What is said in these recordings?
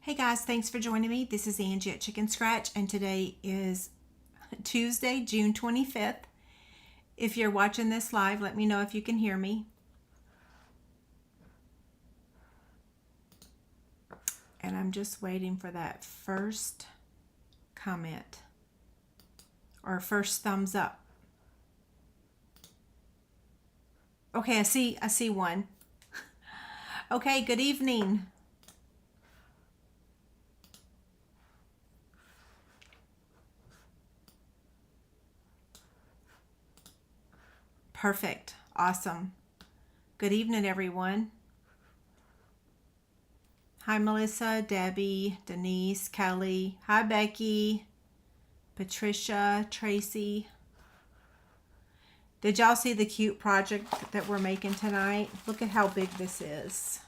Hey guys, thanks for joining me. This is Angie at ChicnScratch, and today is Tuesday, June 25th. If you're watching this live, let me know if you can hear me. And I'm just waiting for that first comment or first thumbs up. Okay, I see one. Okay, good evening. Perfect. Awesome. Good evening, everyone. Hi, Melissa, Debbie, Denise, Kelly. Hi, Becky, Patricia, Tracy. Did y'all see the cute project that we're making tonight? Look at how big this is.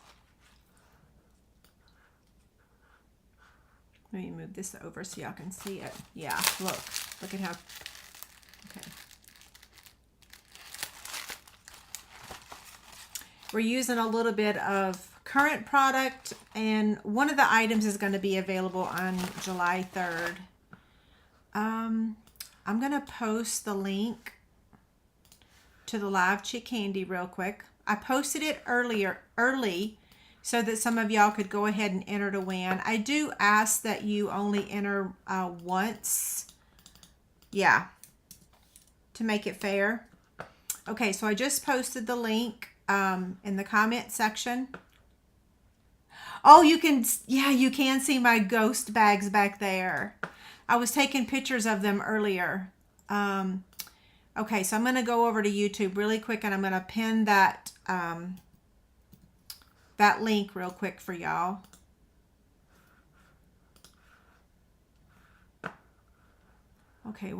Let me move this over so y'all can see it. Yeah, look at how, okay. We're using a little bit of current product, and one of the items is going to be available on July 3rd. I'm going to post the link to the live chick candy real quick. I posted it early so that some of y'all could go ahead and enter to win. I do ask that you only enter once. Yeah, to make it fair. Okay, so I just posted the link in the comment section. Oh, you can see my ghost bags back there. I was taking pictures of them earlier. Okay, so I'm going to go over to YouTube really quick, and I'm going to pin that that link real quick for y'all. Okay,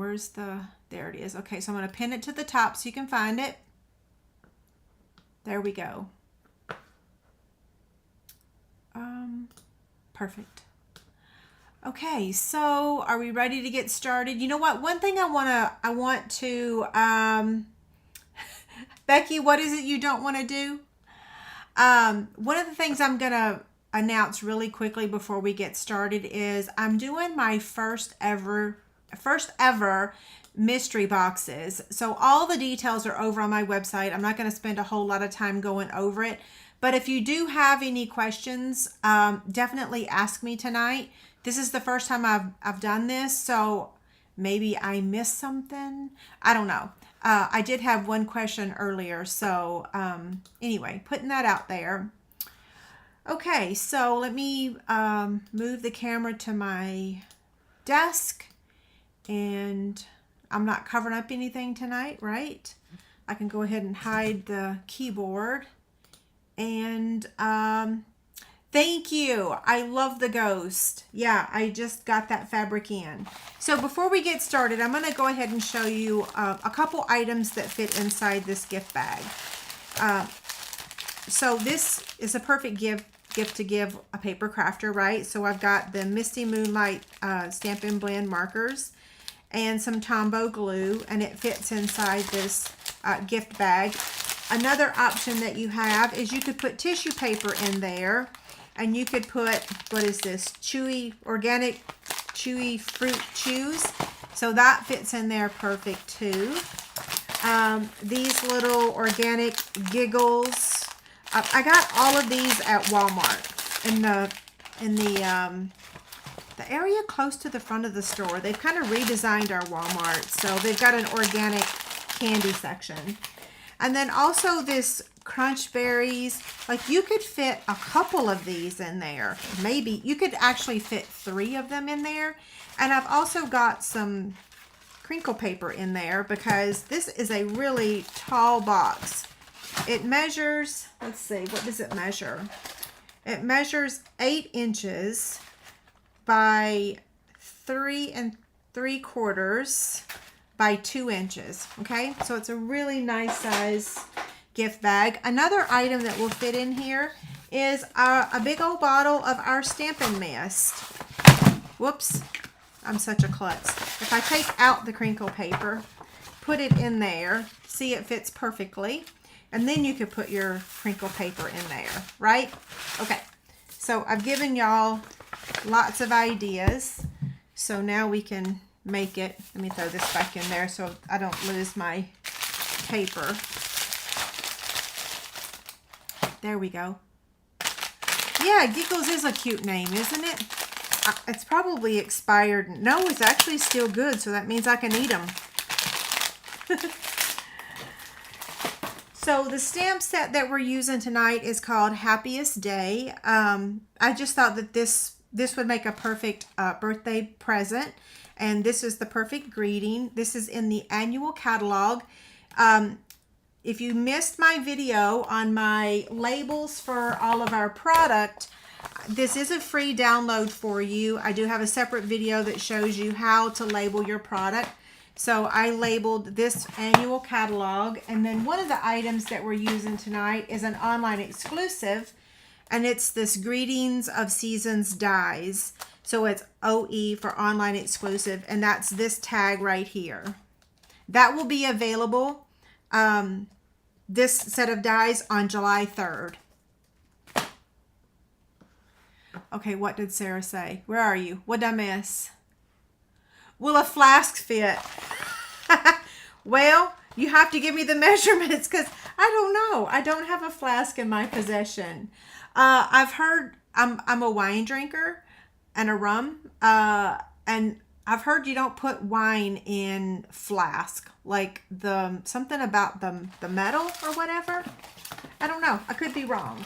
there it is. Okay, so I'm going to pin it to the top so you can find it. There we go. Perfect. Okay, so are we ready to get started? You know what? One thing I want to Becky, what is it you don't want to do? One of the things I'm going to announce really quickly before we get started is I'm doing my first ever mystery boxes. So all the details are over on my website. I'm not going to spend a whole lot of time going over it. But if you do have any questions, definitely ask me tonight. This is the first time I've done this, so maybe I missed something. I don't know. I did have one question earlier, so anyway, putting that out there. Okay, so let me move the camera to my desk, and I'm not covering up anything tonight, right? I can go ahead and hide the keyboard. And thank you. I love the ghost. Yeah, I just got that fabric in. So before we get started, I'm going to go ahead and show you a couple items that fit inside this gift bag. So this is a perfect gift to give a paper crafter, right? So I've got the Misty Moonlight Stampin' Blend markers and some Tombow glue, and it fits inside this gift bag. Another option that you have is you could put tissue paper in there, and you could put, what is this, organic chewy fruit chews. So that fits in there perfect too. These little organic giggles. I got all of these at Walmart in the area close to the front of the store. They've kind of redesigned our Walmart, so they've got an organic candy section. And then also this crunch berries. Like, you could fit a couple of these in there. Maybe you could actually fit 3 of them in there. And I've also got some crinkle paper in there because this is a really tall box. It measures, let's see, what does it measure? It measures 8 inches by 3 3/4 by 2 inches. Okay, so it's a really nice size gift bag. Another item that will fit in here is a big old bottle of our Stampin' Mist. Whoops, I'm such a klutz. If I take out the crinkle paper, put it in there, see, it fits perfectly, and then you could put your crinkle paper in there, right? Okay, so I've given y'all lots of ideas. So now we can make it. Let me throw this back in there so I don't lose my paper. There we go. Yeah, Giggles is a cute name, isn't it? It's probably expired. No, it's actually still good, so that means I can eat them. So the stamp set that we're using tonight is called Happiest Day. I just thought that this would make a perfect birthday present, and this is the perfect greeting. This is in the annual catalog. If you missed my video on my labels for all of our product, this is a free download for you. I do have a separate video that shows you how to label your product. So I labeled this annual catalog, and then one of the items that we're using tonight is an online exclusive, and it's this Greetings of Seasons dies. So it's OE for online exclusive, and that's this tag right here. That will be available, this set of dies, on July 3rd. Okay, what did Sarah say? Where are you? What did I miss? Will a flask fit? Well, you have to give me the measurements because I don't know. I don't have a flask in my possession. I've heard, I'm a wine drinker and a rum, and I've heard you don't put wine in flask, like something about the metal or whatever. I don't know. I could be wrong.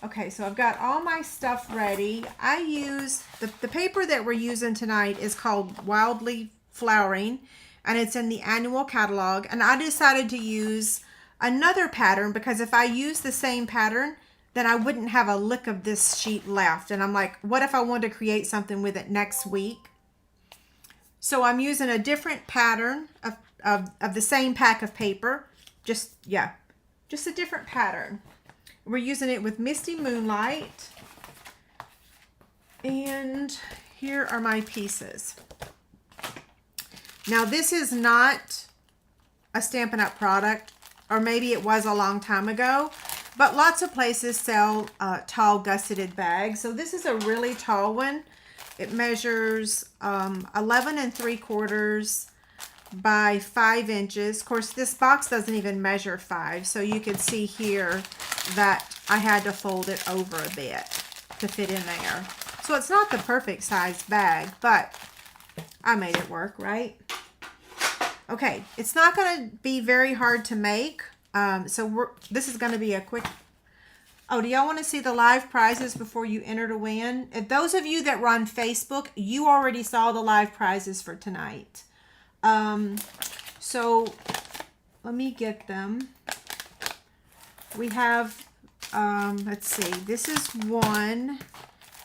Okay, so I've got all my stuff ready. I use, the paper that we're using tonight is called Wildly Flowering, and it's in the annual catalog. And I decided to use another pattern because if I use the same pattern, then I wouldn't have a lick of this sheet left. And I'm like, what if I wanted to create something with it next week? So I'm using a different pattern of the same pack of paper. Just a different pattern. We're using it with Misty Moonlight. And here are my pieces. Now this is not a Stampin' Up! Product, or maybe it was a long time ago, but lots of places sell tall gusseted bags. So this is a really tall one. It measures 11 3/4 by 5 inches. Of course, this box doesn't even measure 5, so you can see here that I had to fold it over a bit to fit in there. So it's not the perfect size bag, but I made it work, right? Okay, it's not going to be very hard to make. This is going to be a quick... Oh, do y'all want to see the live prizes before you enter to win? If those of you that were on Facebook, you already saw the live prizes for tonight. So let me get them. We have, let's see, this is 1,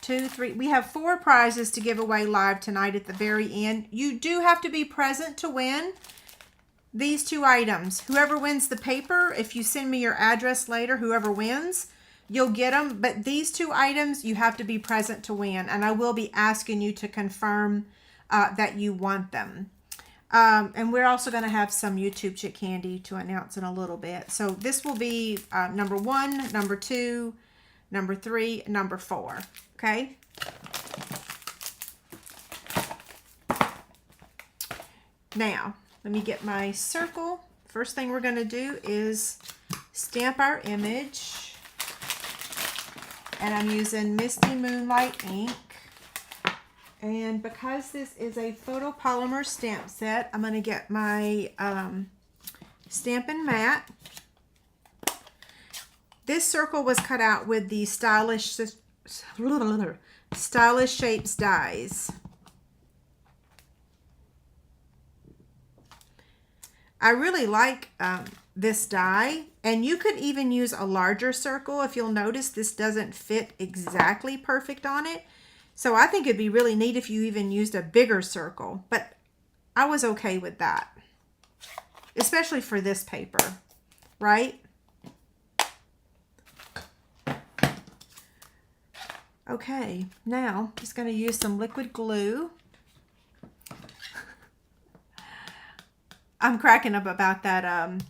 2, 3. We have 4 prizes to give away live tonight at the very end. You do have to be present to win these 2 items. Whoever wins the paper, if you send me your address later, whoever wins, you'll get them. But these 2 items, you have to be present to win. And I will be asking you to confirm that you want them. And we're also going to have some YouTube Chick candy to announce in a little bit. So this will be number 1, number 2, number 3, number 4. Okay. Now, let me get my circle. First thing we're going to do is stamp our image. And I'm using Misty Moonlight ink. And because this is a photopolymer stamp set, I'm going to get my Stampin' Mat. This circle was cut out with the Stylish Shapes dies. I really like this die, and you could even use a larger circle. If you'll notice, this doesn't fit exactly perfect on it. So I think it'd be really neat if you even used a bigger circle, but I was okay with that, especially for this paper, right? Okay, now just going to use some liquid glue. I'm cracking up about that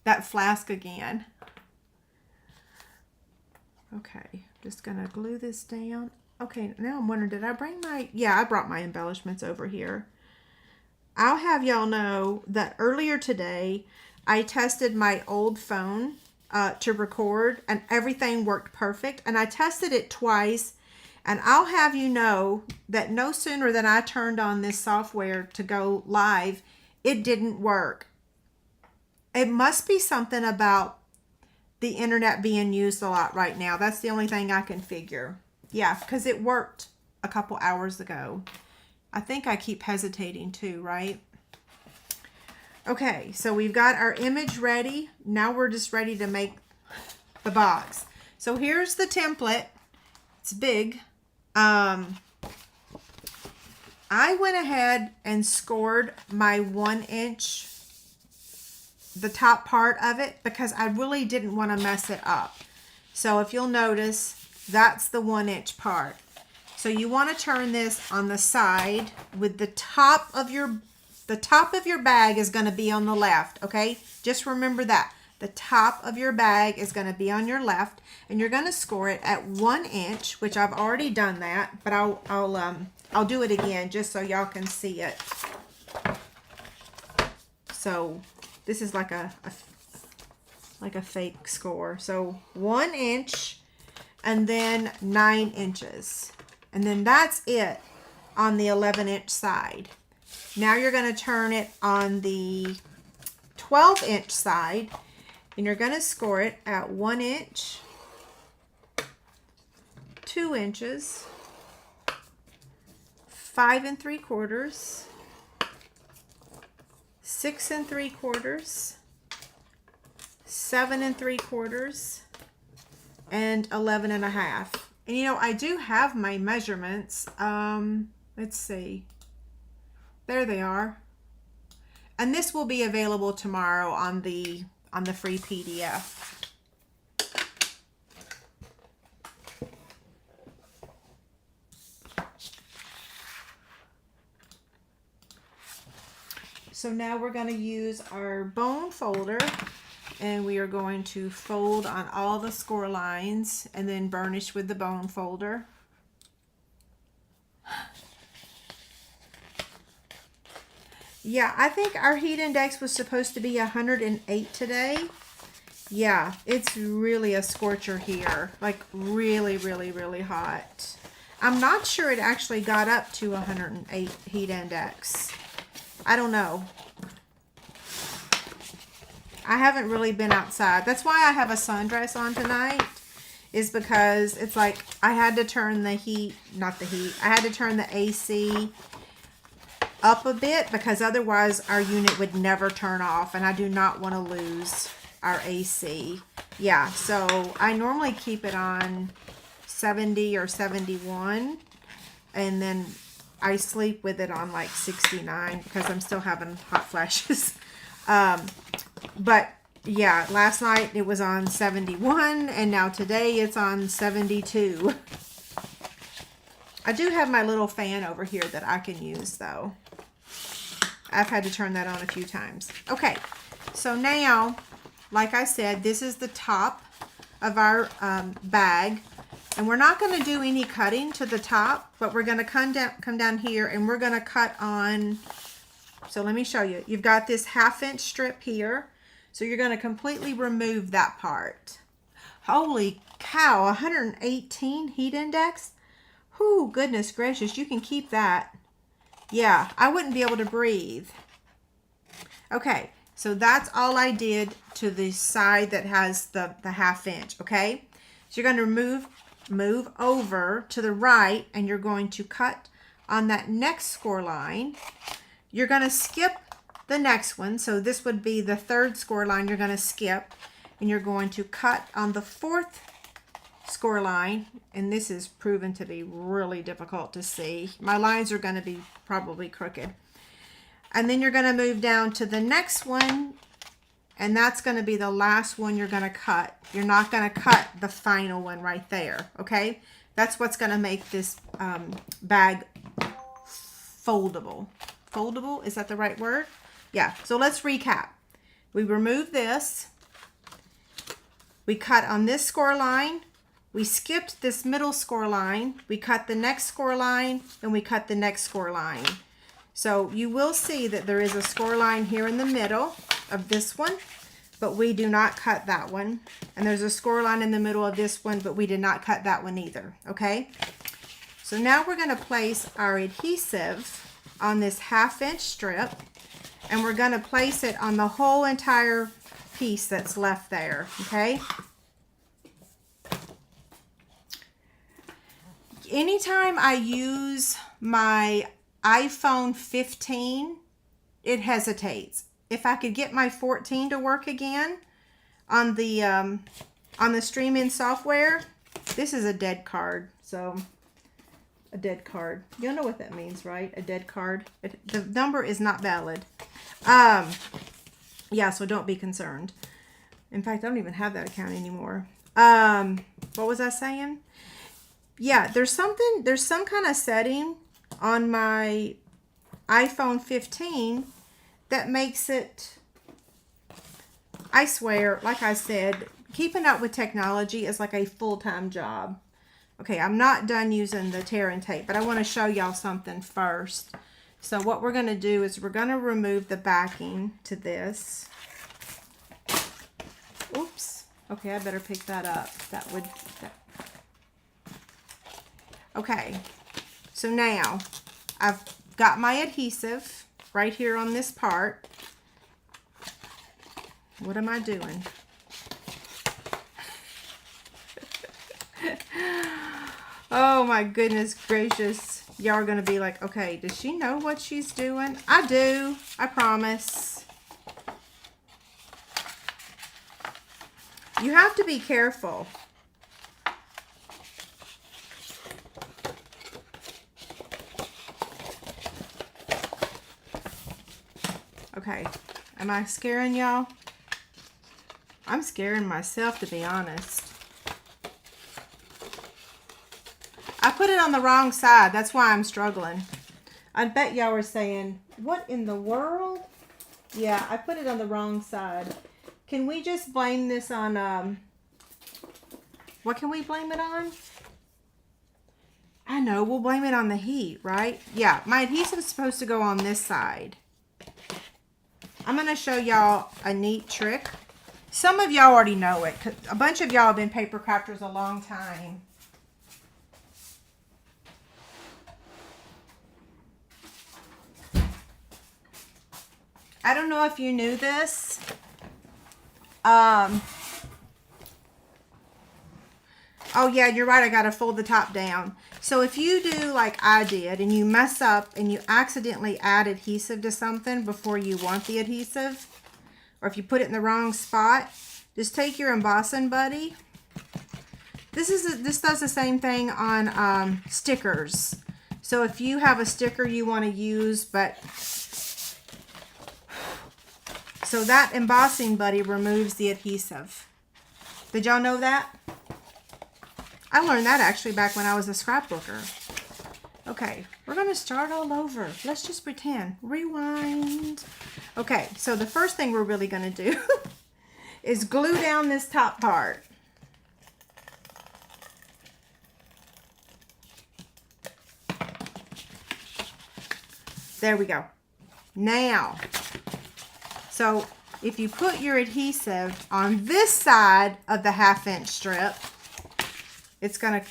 that flask again. Okay, just going to glue this down. Okay, now I'm wondering, did I bring my, yeah, I brought my embellishments over here. I'll have y'all know that earlier today, I tested my old phone to record, and everything worked perfect. And I tested it twice, and I'll have you know that no sooner than I turned on this software to go live, it didn't work. It must be something about the internet being used a lot right now. That's the only thing I can figure. Yeah, because it worked a couple hours ago. I think I keep hesitating too, right? Okay, so we've got our image ready. Now we're just ready to make the box. So here's the template. It's big. I went ahead and scored my 1-inch, the top part of it, because I really didn't want to mess it up. So if you'll notice, that's the 1-inch part. So you want to turn this on the side with the top of your bag is going to be on the left, okay? Just remember that. The top of your bag is going to be on your left, and you're going to score it at 1 inch, which I've already done that, but I'll do it again just so y'all can see it. So this is like a fake score. So 1 inch and then 9 inches. And then that's it on the 11-inch side. Now you're going to turn it on the 12-inch side, and you're going to score it at 1 inch, 2 inches, 5 3/4, 6 3/4, 7 3/4, and 11 1/2. And you know, I do have my measurements. Let's see. There they are. And this will be available tomorrow on the free PDF. So now we're going to use our bone folder, and we are going to fold on all the score lines and then burnish with the bone folder. Yeah, I think our heat index was supposed to be 108 today. Yeah, it's really a scorcher here. Like really, really, really hot. I'm not sure it actually got up to 108 heat index. I don't know. I haven't really been outside. That's why I have a sundress on tonight, is because it's like I had to turn the heat, I had to turn the AC up a bit because otherwise our unit would never turn off, and I do not want to lose our AC. Yeah, so I normally keep it on 70 or 71, and then I sleep with it on like 69 because I'm still having hot flashes. But yeah, last night it was on 71, and now today it's on 72. I do have my little fan over here that I can use though. I've had to turn that on a few times. Okay, so now, like I said, this is the top of our bag. And we're not going to do any cutting to the top, but we're going to come down here, and we're going to cut on. So let me show you. You've got this 1/2-inch strip here. So you're going to completely remove that part. Holy cow, 118 heat index? Whew, goodness gracious, you can keep that. Yeah, I wouldn't be able to breathe. Okay, so that's all I did to the side that has the 1/2-inch, okay? So you're going to move over to the right, and you're going to cut on that next score line. You're going to skip the next one. So this would be the 3rd score line you're going to skip, and you're going to cut on the 4th score line. And this is proven to be really difficult to see. My lines are going to be probably crooked. And then you're going to move down to the next one, and that's going to be the last one you're going to cut. You're not going to cut the final one right there, okay? That's what's going to make this bag foldable. Foldable, is that the right word? Yeah, so let's recap. We remove this. We cut on this score line. we skipped this middle score line, we cut the next score line, and we cut the next score line. So you will see that there is a score line here in the middle of this one, but we do not cut that one. And there's a score line in the middle of this one, but we did not cut that one either, okay? So now we're gonna place our adhesive on this 1/2" strip, and we're gonna place it on the whole entire piece that's left there, okay? Anytime I use my iPhone 15, it hesitates. If I could get my 14 to work again on the stream-in software, this is a dead card. So a dead card. You'll know what that means, right? A dead card. The number is not valid. Yeah, so don't be concerned. In fact, I don't even have that account anymore. What was I saying? Yeah, there's some kind of setting on my iPhone 15 that makes it, I swear, like I said, keeping up with technology is like a full-time job. Okay, I'm not done using the tear and tape, but I want to show y'all something first. So what we're going to do is we're going to remove the backing to this. Oops. Okay, I better pick that up. Okay, so now I've got my adhesive right here on this part. What am I doing? Oh my goodness gracious. Y'all are going to be like, okay, does she know what she's doing? I do, I promise. You have to be careful. Okay, am I scaring y'all? I'm scaring myself, to be honest. I put it on the wrong side. That's why I'm struggling. I bet y'all were saying, what in the world? Yeah, I put it on the wrong side. Can we just blame this on, what can we blame it on? I know, we'll blame it on the heat, right? Yeah, my adhesive is supposed to go on this side. I'm going to show y'all a neat trick. Some of y'all already know it. 'Cause a bunch of y'all have been paper crafters a long time. I don't know if you knew this. Oh yeah, you're right. I got to fold the top down. So if you do like I did and you mess up and you accidentally add adhesive to something before you want the adhesive, or if you put it in the wrong spot, just take your embossing buddy. This does the same thing on stickers. So if you have a sticker you want to use, but so that embossing buddy removes the adhesive. Did y'all know that? I learned that actually back when I was a scrapbooker. Okay, we're going to start all over. Let's just pretend. Rewind. Okay, so the first thing we're really going to do is glue down this top part. There we go. Now, so if you put your adhesive on this side of the 1/2" strip, it's going to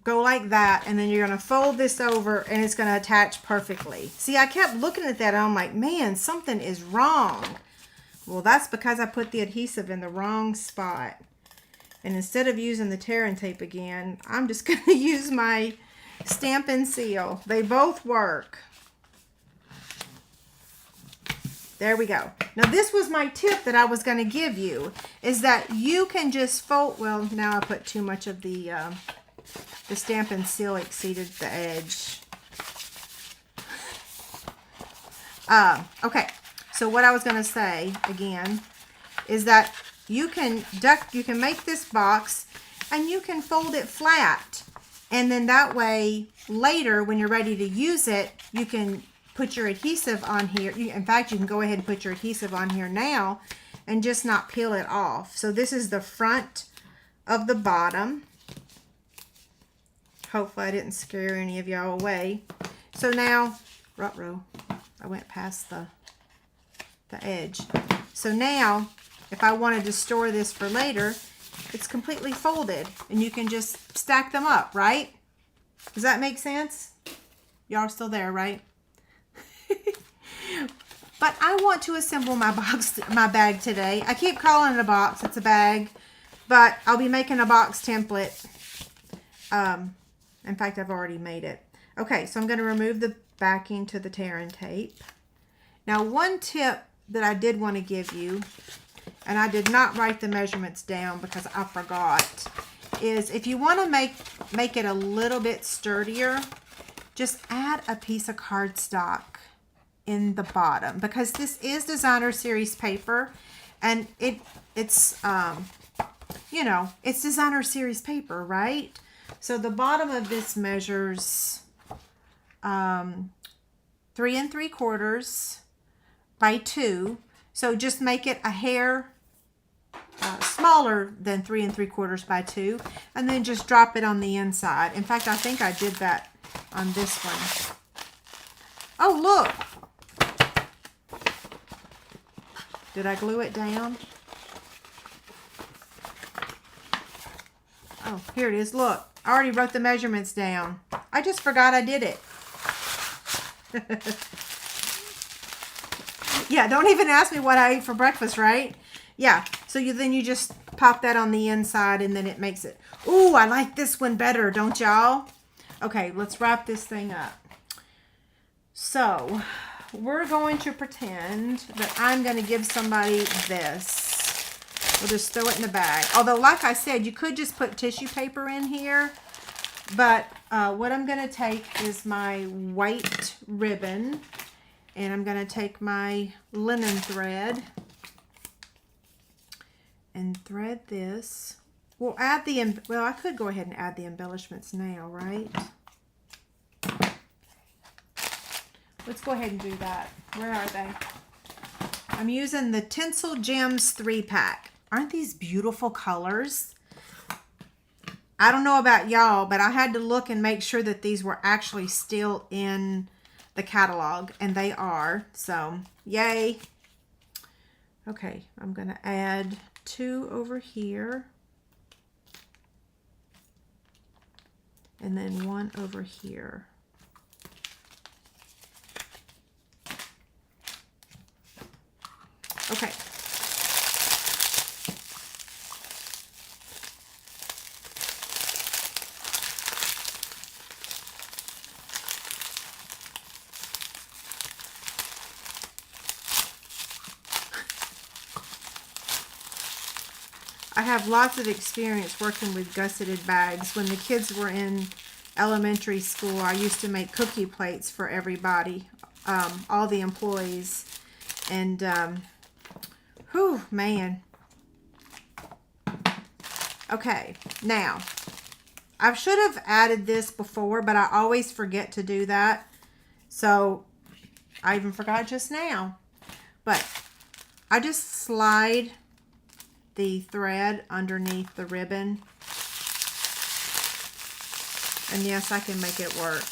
go like that, and then you're going to fold this over and it's going to attach perfectly. See, I kept looking at that and I'm like, man, something is wrong. Well, that's because I put the adhesive in the wrong spot. And instead of using the tear and tape again, I'm just going to use my Stampin' Seal. They both work. There we go. Now this was my tip that I was going to give you, is that you can just fold, well now I put too much of the Stampin' Seal exceeded the edge. Okay, so what I was going to say again is that you can make this box and you can fold it flat, and then that way later when you're ready to use it, you can put your adhesive on here. In fact, you can go ahead and put your adhesive on here now and just not peel it off. So this is the front of the bottom. Hopefully I didn't scare any of y'all away. So now, ruh-roh, I went past the edge. So now, if I wanted to store this for later, it's completely folded and you can just stack them up, right? Does that make sense? Y'all are still there, right? But I want to assemble my bag today. I keep calling it a box. It's a bag, but I'll be making a box template. In fact, I've already made it. Okay, so I'm going to remove the backing to the tear and tape. Now, one tip that I did want to give you, and I did not write the measurements down because I forgot, is if you want to make it a little bit sturdier, just add a piece of cardstock in the bottom, because this is designer series paper, and it's you know, it's designer series paper, right? So the bottom of this measures 3 3/4 by 2. So just make it a hair smaller than 3 3/4 by 2, and then just drop it on the inside. In fact, I think I did that on this one. Oh, look. Did I glue it down? Oh, here it is. Look, I already wrote the measurements down. I just forgot I did it. Yeah, don't even ask me what I ate for breakfast, right? Yeah, so then you just pop that on the inside and then it makes it. Ooh, I like this one better, don't y'all? Okay, let's wrap this thing up. So, we're going to pretend that I'm going to give somebody this. We'll just throw it in the bag. Although, like I said, you could just put tissue paper in here. But what I'm going to take is my white ribbon. And I'm going to take my linen thread. And thread this. We'll add well, I could go ahead and add the embellishments now, right? Let's go ahead and do that. Where are they? I'm using the Tinsel Gems 3-pack. Aren't these beautiful colors? I don't know about y'all, but I had to look and make sure that these were actually still in the catalog, and they are. So, yay. Okay, I'm going to add 2 over here. And then 1 over here. Okay. I have lots of experience working with gusseted bags. When the kids were in elementary school, I used to make cookie plates for everybody, all the employees. And, whew, man. Okay, now, I should have added this before, but I always forget to do that. So, I even forgot just now. But, I just slide the thread underneath the ribbon. And yes, I can make it work.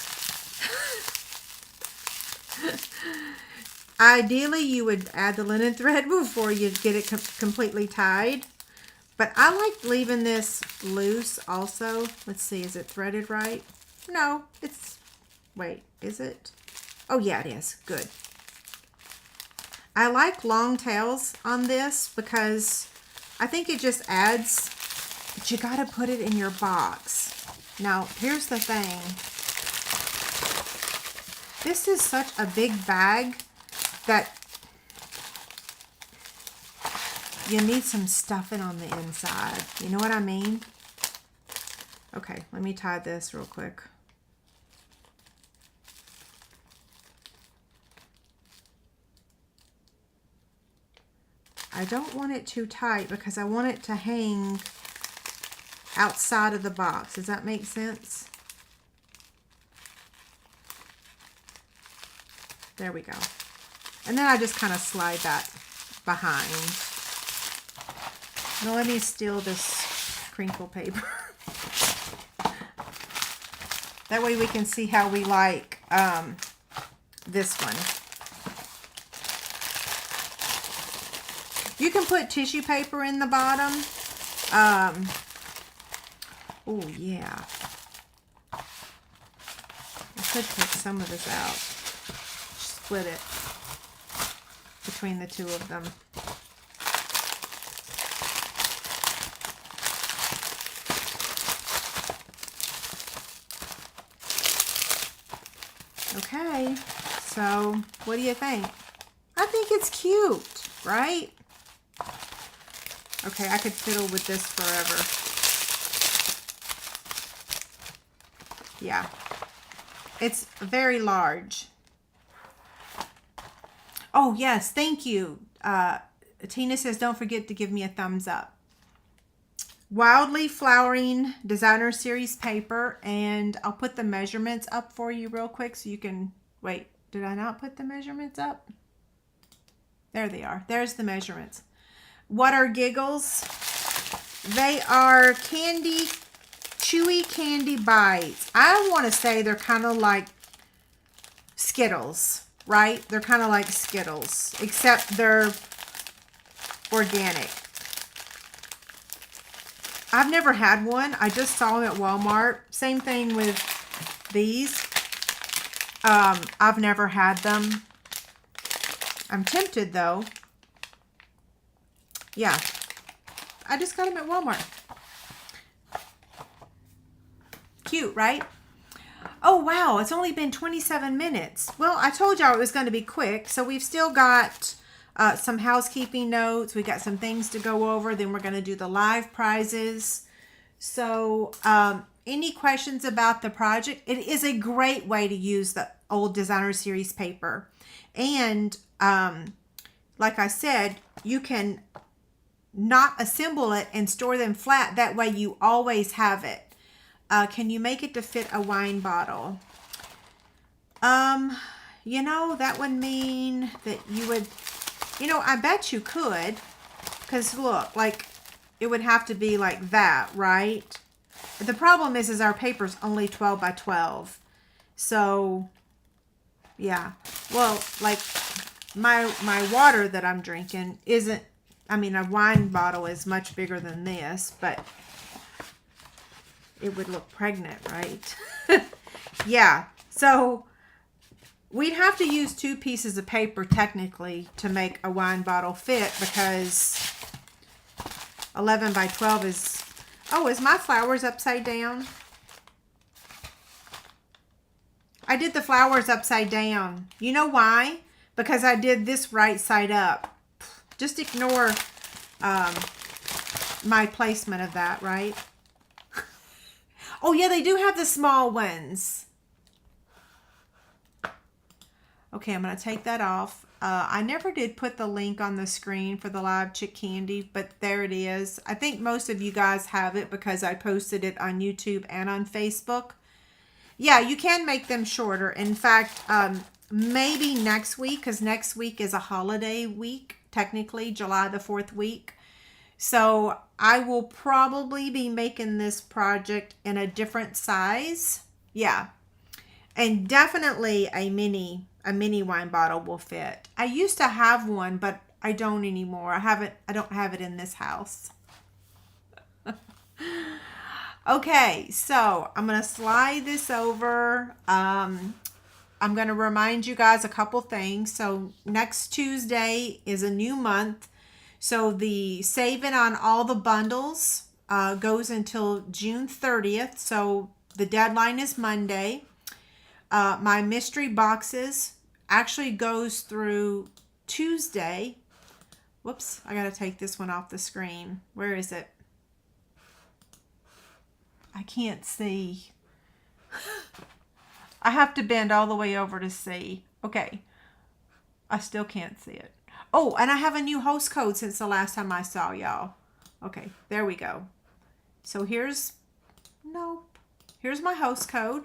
Ideally, you would add the linen thread before you get it completely tied. But I like leaving this loose also. Let's see, is it threaded right? No, it's, wait, is it? Oh yeah, it is. Good. I like long tails on this because I think it just adds, but you got to put it in your box. Now, here's the thing. This is such a big bag that you need some stuffing on the inside. You know what I mean? Okay, let me tie this real quick. I don't want it too tight because I want it to hang outside of the box. Does that make sense? There we go. And then I just kind of slide that behind. Now let me steal this crinkle paper. That way we can see how we like this one. You can put tissue paper in the bottom. Oh, yeah. I could take some of this out. Split it between the two of them. Okay, so what do you think? I think it's cute, right? Okay, I could fiddle with this forever. Yeah, it's very large. Oh, yes, thank you. Tina says, don't forget to give me a thumbs up. Wildly Flowering Designer Series paper, and I'll put the measurements up for you real quick so you can, wait, did I not put the measurements up? There they are. There's the measurements. What are giggles? They are candy, chewy candy bites. I want to say they're kind of like Skittles, right? They're kind of like Skittles, except they're organic. I've never had one. I just saw them at Walmart. Same thing with these. I've never had them. I'm tempted though. Yeah. I just got them at Walmart. Cute, right? Oh, wow. It's only been 27 minutes. Well, I told y'all it was going to be quick. So we've still got some housekeeping notes. We got some things to go over. Then we're going to do the live prizes. So any questions about the project? It is a great way to use the old Designer Series paper. And like I said, you can not assemble it and store them flat. That way you always have it. Can you make it to fit a wine bottle? You know, that would mean that you would, you know, I bet you could, because look, like, it would have to be like that, right? The problem is our paper's only 12 by 12. So, yeah. Well, like, my water that I'm drinking isn't, I mean, a wine bottle is much bigger than this, but it would look pregnant, right? Yeah. So we'd have to use 2 pieces of paper technically to make a wine bottle fit, because 11 by 12 is, oh, is my flowers upside down? I did the flowers upside down. You know why? Because I did this right side up. Just ignore my placement of that, right? Oh, yeah, they do have the small ones. Okay, I'm going to take that off. I never did put the link on the screen for the live chick candy, but there it is. I think most of you guys have it because I posted it on YouTube and on Facebook. Yeah, you can make them shorter. In fact, maybe next week, because next week is a holiday week, technically July the 4th week. So I will probably be making this project in a different size. Yeah. And definitely a mini wine bottle will fit. I used to have one, but I don't anymore. I don't have it in this house. Okay, so I'm going to slide this over. I'm going to remind you guys a couple things. So next Tuesday is a new month. So the saving on all the bundles goes until June 30th. So the deadline is Monday. My mystery boxes actually goes through Tuesday. Whoops, I got to take this one off the screen. Where is it? I can't see. I have to bend all the way over to see. Okay. I still can't see it. Oh, and I have a new host code since the last time I saw y'all. Okay, there we go. So here's my host code.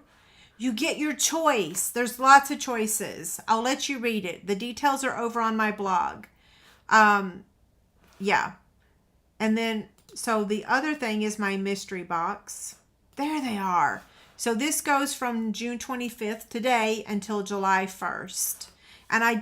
You get your choice. There's lots of choices. I'll let you read it. The details are over on my blog. Yeah. And then, so the other thing is my mystery box. There they are. So this goes from June 25th today until July 1st. And I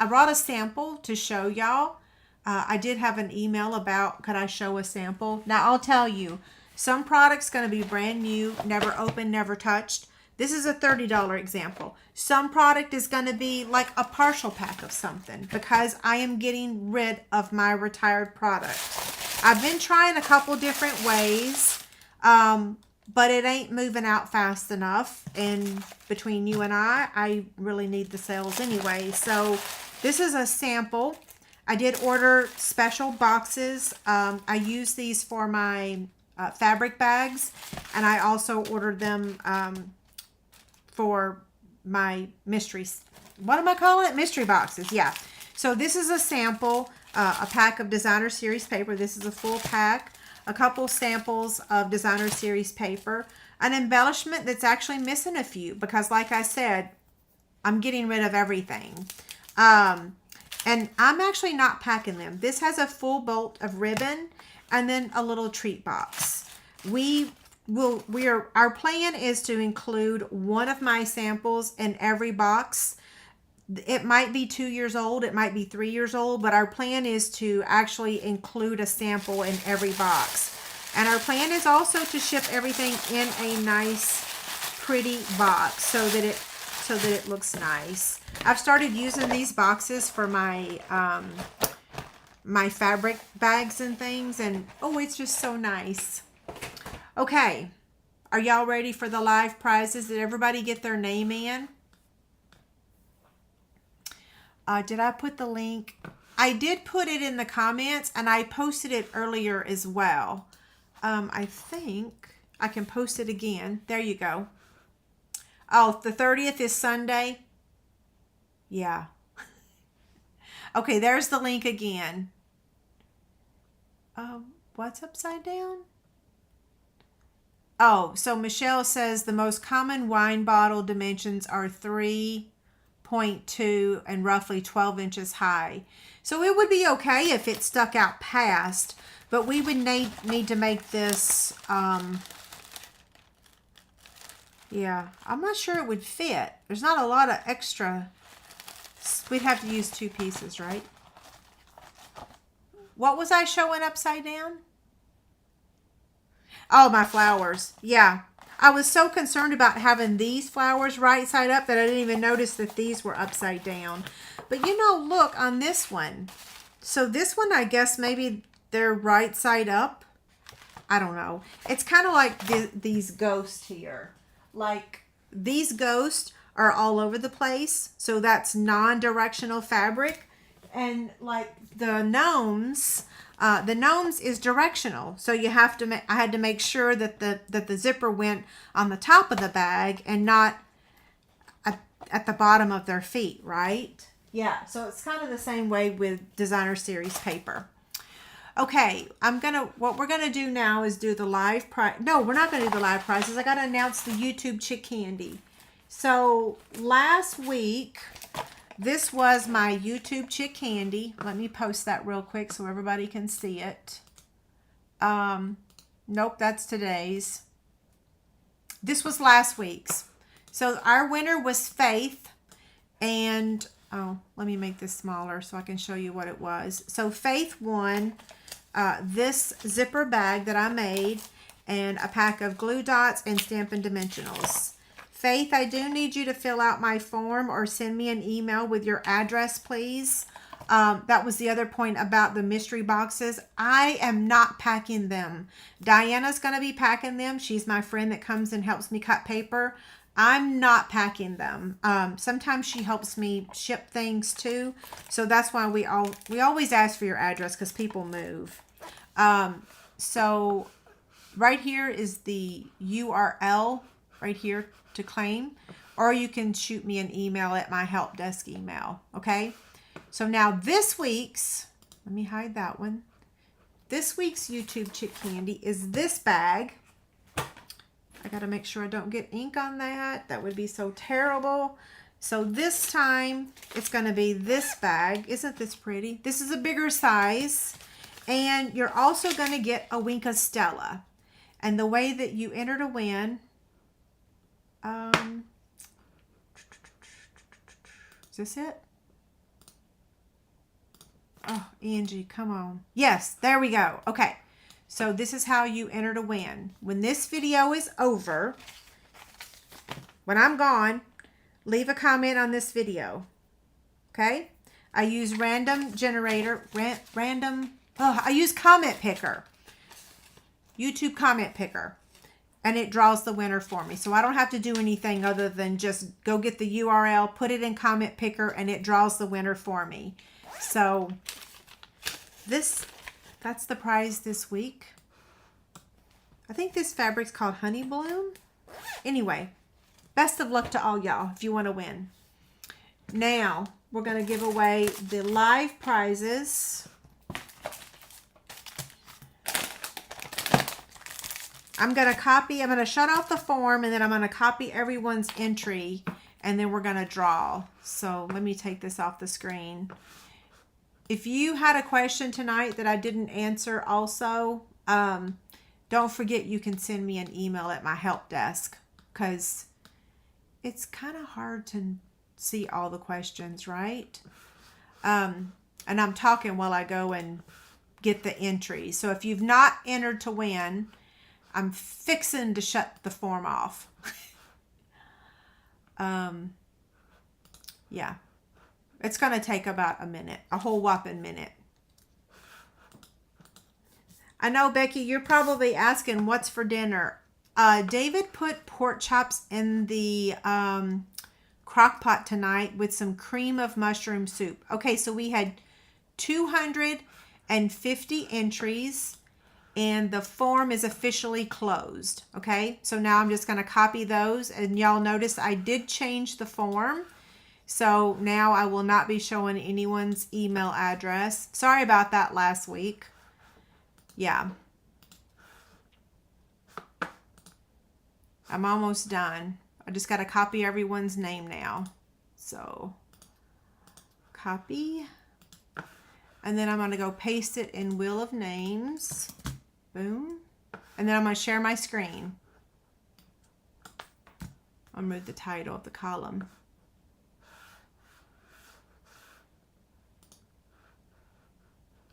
brought a sample to show y'all. I did have an email about, could I show a sample? Now I'll tell you, some products going to be brand new, never opened, never touched. This is a $30 example. Some product is going to be like a partial pack of something because I am getting rid of my retired product. I've been trying a couple different ways, but it ain't moving out fast enough. And between you and I really need the sales anyway. So this is a sample. I did order special boxes. I use these for my fabric bags, and I also ordered them for my mysteries. What am I calling it? Mystery boxes. Yeah. So this is a sample, a pack of designer series paper. This is a full pack. A couple samples of designer series paper. An embellishment that's actually missing a few because, like I said, I'm getting rid of everything. And I'm actually not packing them. This has a full bolt of ribbon and then a little treat box. Our plan is to include one of my samples in every box. It might be 2 years old, it might be 3 years old, but our plan is to actually include a sample in every box. And our plan is also to ship everything in a nice, pretty box so that it looks nice. I've started using these boxes for my my fabric bags and things, and oh, it's just so nice. Okay, are y'all ready for the live prizes? Did everybody get their name in? Did I put the link? I did put it in the comments, and I posted it earlier as well. I think I can post it again. There you go. Oh, the 30th is Sunday. Yeah. Okay, there's the link again. What's upside down? Oh, so Michelle says the most common wine bottle dimensions are 3.2 and roughly 12 inches high. So it would be okay if it stuck out past, but we would need to make this, yeah, I'm not sure it would fit. There's not a lot of extra. We'd have to use 2 pieces, right? What was I showing upside down? Oh, my flowers. Yeah. I was so concerned about having these flowers right side up that I didn't even notice that these were upside down. But you know, look on this one. So this one, I guess maybe they're right side up. I don't know. It's kind of like these ghosts here. Like these ghosts are all over the place. So that's non-directional fabric. And like the gnomes is directional. So you have to I had to make sure that the zipper went on the top of the bag and not at the bottom of their feet, right? Yeah, so it's kind of the same way with designer series paper. Okay, what we're gonna do now is do the live prize. No, we're not gonna do the live prizes. I gotta announce the YouTube Chick Candy. So last week, this was my YouTube Chick Candy. Let me post that real quick so everybody can see it. Nope, that's today's. This was last week's. So our winner was Faith. And, oh, let me make this smaller so I can show you what it was. So Faith won this zipper bag that I made and a pack of glue dots and Stampin' Dimensionals. Faith, I do need you to fill out my form or send me an email with your address, please. That was the other point about the mystery boxes. I am not packing them. Diana's going to be packing them. She's my friend that comes and helps me cut paper. I'm not packing them. Sometimes she helps me ship things too. So that's why we always ask for your address because people move. So right here is the URL right here to claim, or you can shoot me an email at my help desk email. Okay. So now this week's, let me hide that one. This week's YouTube Chick Candy is this bag. I got to make sure I don't get ink on that. That would be so terrible. So this time it's going to be this bag. Isn't this pretty? This is a bigger size. And you're also going to get a Wink of Stella. And the way that you enter to win, Is this it? Oh, Angie, come on. Yes, there we go. Okay. So this is how you enter to win. When this video is over, when I'm gone, leave a comment on this video. Okay? I use random generator, I use comment picker. YouTube comment picker. And it draws the winner for me. So I don't have to do anything other than just go get the URL, put it in comment picker, and it draws the winner for me. So that's the prize this week. I think this fabric's called Honey Bloom. Anyway, best of luck to all y'all if you want to win. Now, we're going to give away the live prizes. I'm going to shut off the form, and then I'm going to copy everyone's entry, and then we're going to draw. So let me take this off the screen. If you had a question tonight that I didn't answer also, don't forget you can send me an email at my help desk, because it's kind of hard to see all the questions, right? And I'm talking while I go and get the entry. So if you've not entered to win, I'm fixing to shut the form off. Yeah. It's going to take about a minute, a whole whopping minute. I know, Becky, you're probably asking what's for dinner. David put pork chops in the crock pot tonight with some cream of mushroom soup. Okay, so we had 250 entries, and the form is officially closed. Okay, so now I'm just going to copy those, and y'all notice I did change the form. So now I will not be showing anyone's email address. Sorry about that last week. Yeah. I'm almost done. I just got to copy everyone's name now. So copy. And then I'm going to go paste it in Wheel of Names. Boom. And then I'm going to share my screen. I'll move the title of the column.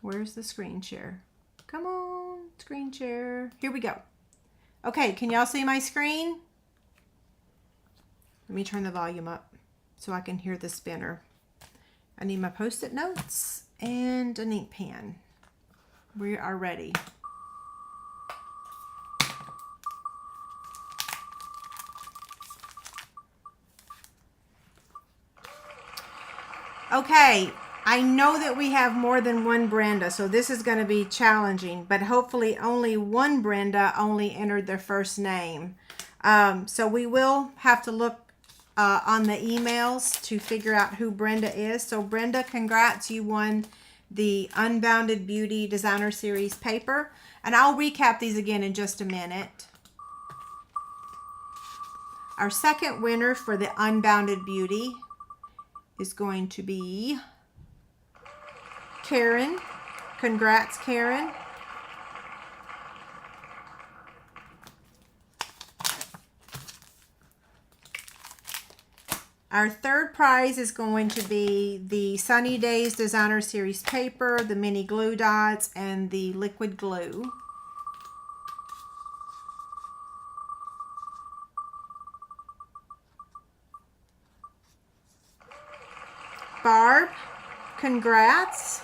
Where's the screen share? Come on, screen share. Here we go. Okay, can y'all see my screen? Let me turn the volume up so I can hear the spinner. I need my Post-it notes and an ink pen. We are ready. Okay. I know that we have more than one Brenda, so this is going to be challenging, but hopefully only one Brenda only entered their first name. So we will have to look on the emails to figure out who Brenda is. So Brenda, congrats, you won the Unbounded Beauty Designer Series paper. And I'll recap these again in just a minute. Our second winner for the Unbounded Beauty is going to be Karen. Congrats, Karen. Our third prize is going to be the Sunny Days Designer Series paper, the mini glue dots, and the liquid glue. Barb, congrats.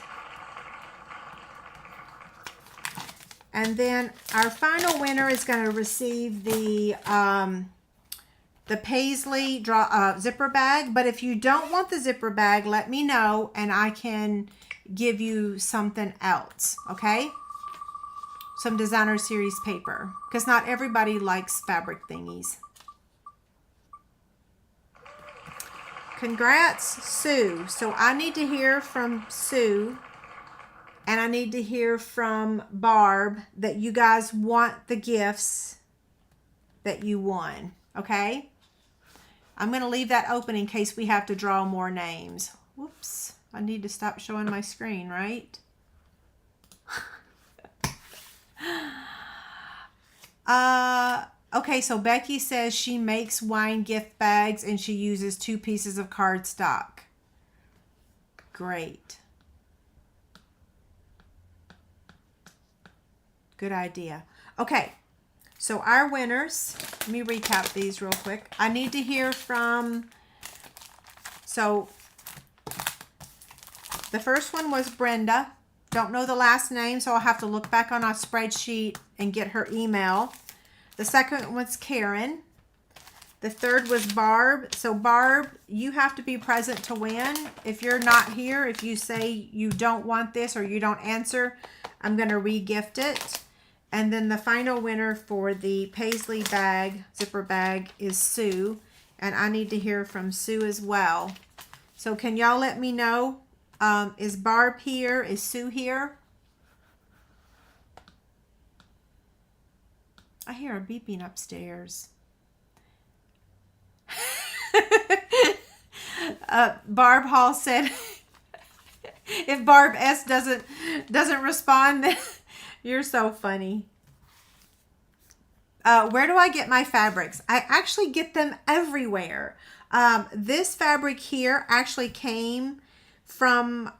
And then our final winner is going to receive the Paisley zipper bag. But if you don't want the zipper bag, let me know and I can give you something else, okay? Some Designer Series paper, because not everybody likes fabric thingies. Congrats, Sue. So I need to hear from Sue. And I need to hear from Barb that you guys want the gifts that you won. Okay? I'm going to leave that open in case we have to draw more names. Whoops. I need to stop showing my screen, right? Okay, so Becky says she makes wine gift bags and she uses 2 pieces of cardstock. Great. Good idea. Okay, so our winners, let me recap these real quick. I need to hear from, so the first one was Brenda. Don't know the last name, so I'll have to look back on our spreadsheet and get her email. The second was Karen. The third was Barb. So Barb, you have to be present to win. If you're not here, if you say you don't want this or you don't answer, I'm going to re-gift it. And then the final winner for the Paisley bag, zipper bag, is Sue. And I need to hear from Sue as well. So can y'all let me know? Is Barb here? Is Sue here? I hear a beeping upstairs. Barb Hall said, if Barb S doesn't respond, then you're so funny. Where do I get my fabrics? I actually get them everywhere. This fabric here actually came from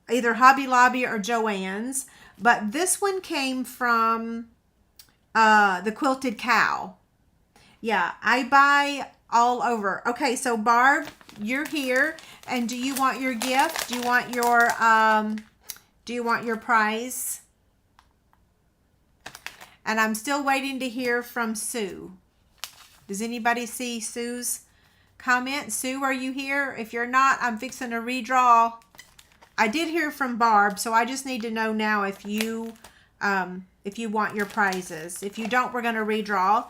either Hobby Lobby or Joann's, but this one came from the Quilted Cow. Yeah, I buy all over. Okay, so Barb, you're here, and do you want your gift? Do you want your prize? And I'm still waiting to hear from Sue. Does anybody see Sue's comment? Sue, are you here? If you're not, I'm fixing to redraw. I did hear from Barb, so I just need to know now if you want your prizes. If you don't, we're going to redraw,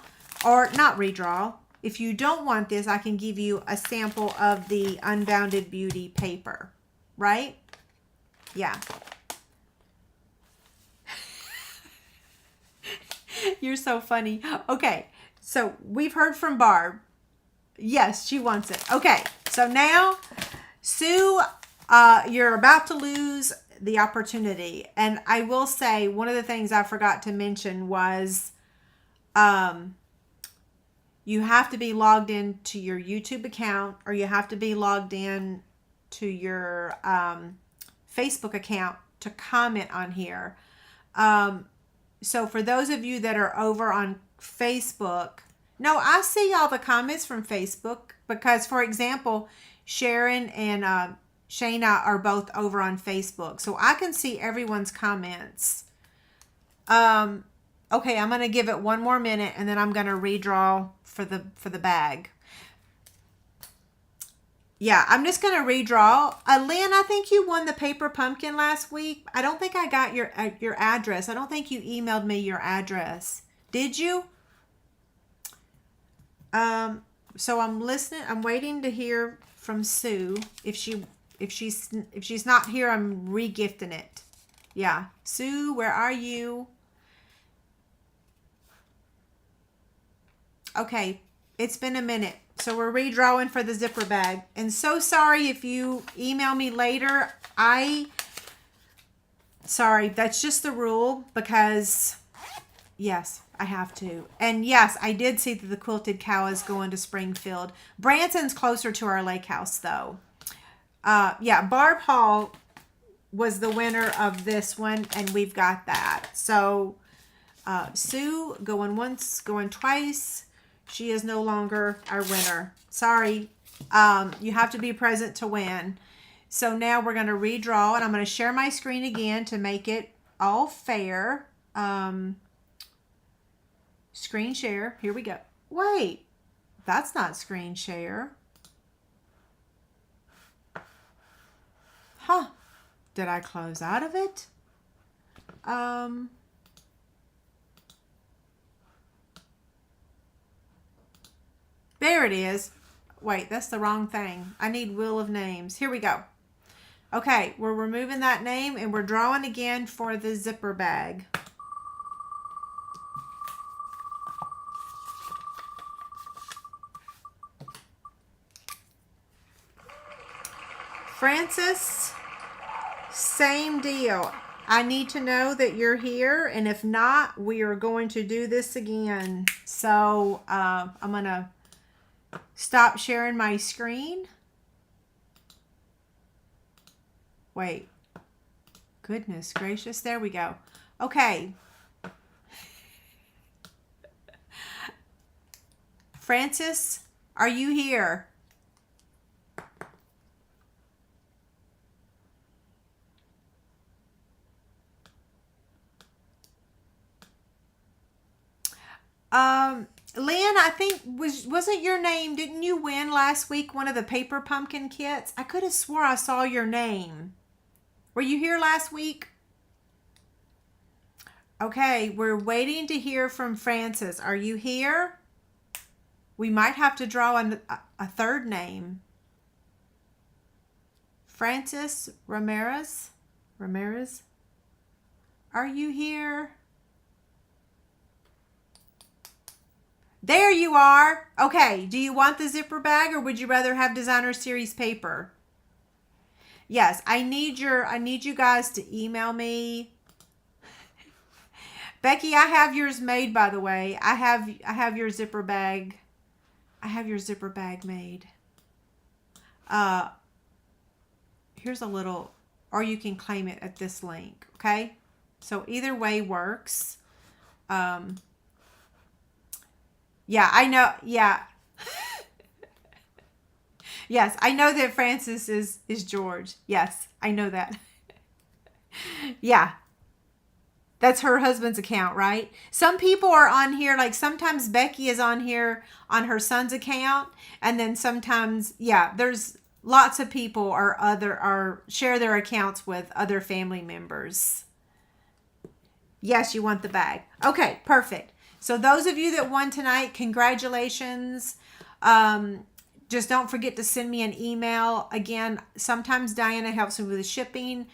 or not redraw. If you don't want this, I can give you a sample of the Unbounded Beauty paper, right? Yeah. You're so funny. Okay, so we've heard from Barb. Yes, she wants it. Okay, so now, Sue, you're about to lose the opportunity. And I will say, one of the things I forgot to mention was you have to be logged into your YouTube account, or you have to be logged in to your Facebook account to comment on here. So for those of you that are over on Facebook, no, I see all the comments from Facebook because, for example, Sharon and Shayna are both over on Facebook. So I can see everyone's comments. Okay, I'm going to give it one more minute and then I'm going to redraw for the bag. Yeah, I'm just going to redraw. Lynn, I think you won the paper pumpkin last week. I don't think I got your address. I don't think you emailed me your address. Did you? So I'm listening. I'm waiting to hear from Sue. If she's not here, I'm re-gifting it. Yeah. Sue, where are you? Okay, it's been a minute. So we're redrawing for the zipper bag. And so sorry if you email me later. Sorry, that's just the rule because, yes, I have to. And yes, I did see that the Quilted Cow is going to Springfield. Branson's closer to our lake house though. Yeah, Barb Hall was the winner of this one and we've got that. So Sue going once, going twice. She is no longer our winner. Sorry. You have to be present to win. So now we're going to redraw and I'm going to share my screen again to make it all fair. Screen share. Here we go. Wait, that's not screen share. Huh. Did I close out of it? There it is. Wait, that's the wrong thing. I need Wheel of Names. Here we go. Okay, we're removing that name and we're drawing again for the zipper bag. Francis, same deal. I need to know that you're here, and if not, we are going to do this again. So I'm going to stop sharing my screen. Wait. Goodness gracious. There we go. Okay. Francis, are you here? Lynn, I think wasn't your name, didn't you win last week one of the paper pumpkin kits? I could have swore I saw your name. Were you here last week? Okay, we're waiting to hear from Francis. Are you here? We might have to draw a third name. Francis Ramirez? Ramirez? Are you here? There you are. Okay, do you want the zipper bag or would you rather have designer series paper? Yes, I need you guys to email me. Becky, I have yours made, by the way. I have your zipper bag. I have your zipper bag made. Here's a little, or you can claim it at this link, okay? So either way works. Yeah, I know. Yeah. Yes, I know that Francis is George. Yes, I know that. Yeah. That's her husband's account, right? Some people are on here, like sometimes Becky is on here on her son's account, and then sometimes, yeah, there's lots of people are share their accounts with other family members. Yes, you want the bag. Okay, perfect. So those of you that won tonight, congratulations. Just don't forget to send me an email. Again, sometimes Diana helps me with the shipping.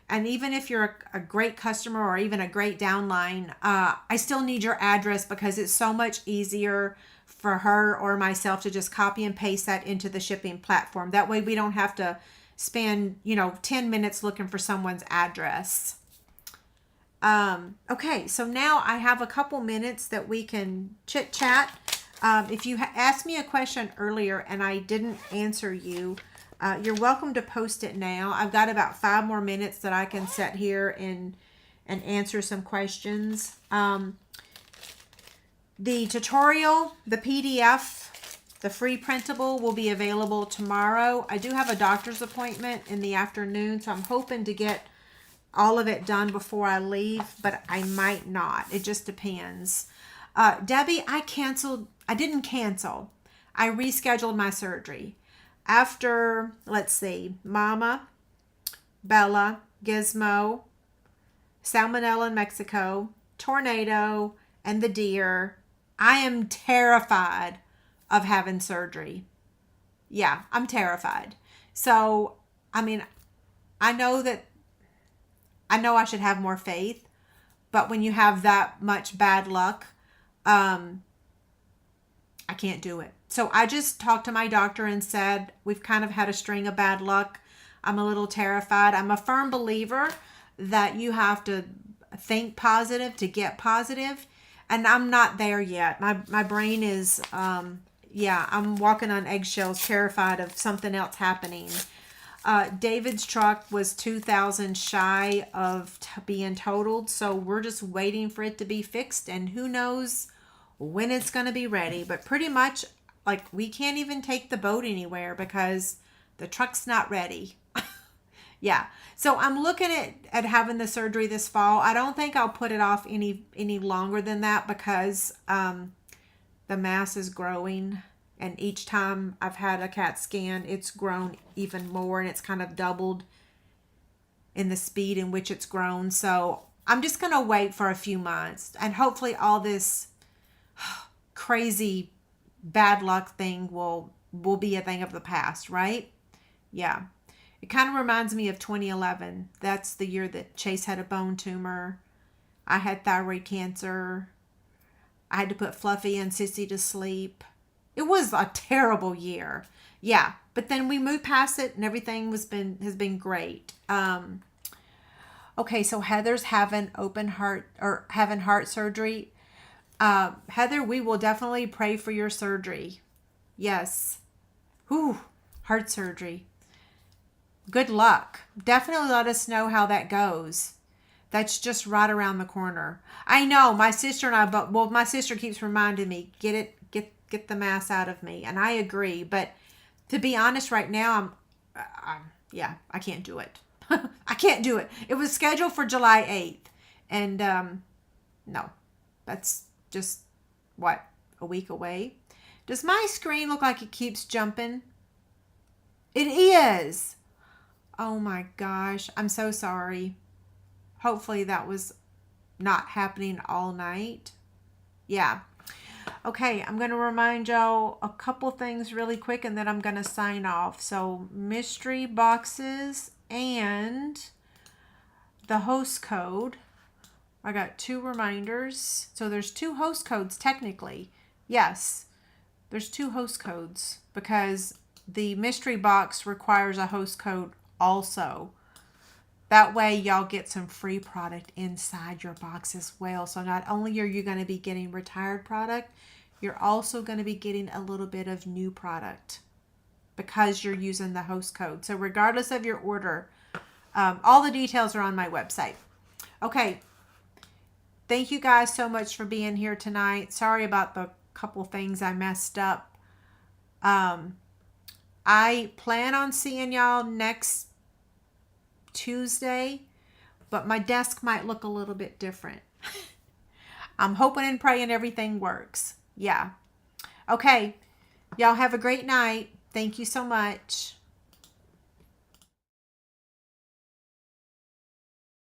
And even if you're a great customer or even a great downline, I still need your address because it's so much easier for her or myself to just copy and paste that into the shipping platform. That way we don't have to spend, 10 minutes looking for someone's address. Okay, so now I have a couple minutes that we can chit chat. If you asked me a question earlier and I didn't answer you, you're welcome to post it now. I've got about 5 more minutes that I can sit here and answer some questions. The tutorial, the PDF, the free printable will be available tomorrow. I do have a doctor's appointment in the afternoon, so I'm hoping to get all of it done before I leave, but I might not. It just depends. Debbie, I didn't cancel. I rescheduled my surgery. After, let's see, Mama, Bella, Gizmo, Salmonella in Mexico, Tornado, and the deer, I am terrified of having surgery. Yeah, I'm terrified. So, I mean, I know I should have more faith, but when you have that much bad luck, I can't do it. So I just talked to my doctor and said, we've kind of had a string of bad luck. I'm a little terrified. I'm a firm believer that you have to think positive to get positive, and I'm not there yet. My brain is, I'm walking on eggshells, terrified of something else happening. David's truck was $2,000 shy of being totaled, so we're just waiting for it to be fixed, and who knows when it's going to be ready. But pretty much, like, we can't even take the boat anywhere because the truck's not ready. Yeah, so I'm looking at having the surgery this fall. I don't think I'll put it off any longer than that because the mass is growing. And each time I've had a CAT scan, it's grown even more, and it's kind of doubled in the speed in which it's grown. So I'm just going to wait for a few months, and hopefully all this crazy bad luck thing will be a thing of the past, right? Yeah. It kind of reminds me of 2011. That's the year that Chase had a bone tumor. I had thyroid cancer. I had to put Fluffy and Sissy to sleep. It was a terrible year. Yeah, but then we moved past it and everything has been great. Okay, so Heather's having open heart or having heart surgery. Heather, we will definitely pray for your surgery. Yes. Whew, heart surgery. Good luck. Definitely let us know how that goes. That's just right around the corner. I know my sister and I, but well, my sister keeps reminding me, get the mass out of me, and I agree. But to be honest, right now, yeah, I can't do it. I can't do it. It was scheduled for July 8th, and no, that's just what, a week away. Does my screen look like it keeps jumping? It is. Oh my gosh, I'm so sorry. Hopefully that was not happening all night. Yeah. Okay, I'm going to remind y'all a couple things really quick and then I'm going to sign off. So mystery boxes and the host code. I got 2 reminders. So there's 2 host codes technically. Yes, there's 2 host codes because the mystery box requires a host code also. That way y'all get some free product inside your box as well. So not only are you going to be getting retired product, you're also going to be getting a little bit of new product because you're using the host code. So regardless of your order, all the details are on my website. Okay. Thank you guys so much for being here tonight. Sorry about the couple things I messed up. I plan on seeing y'all next Tuesday, but my desk might look a little bit different. I'm hoping and praying everything works. Yeah. Okay. Y'all have a great night. Thank you so much.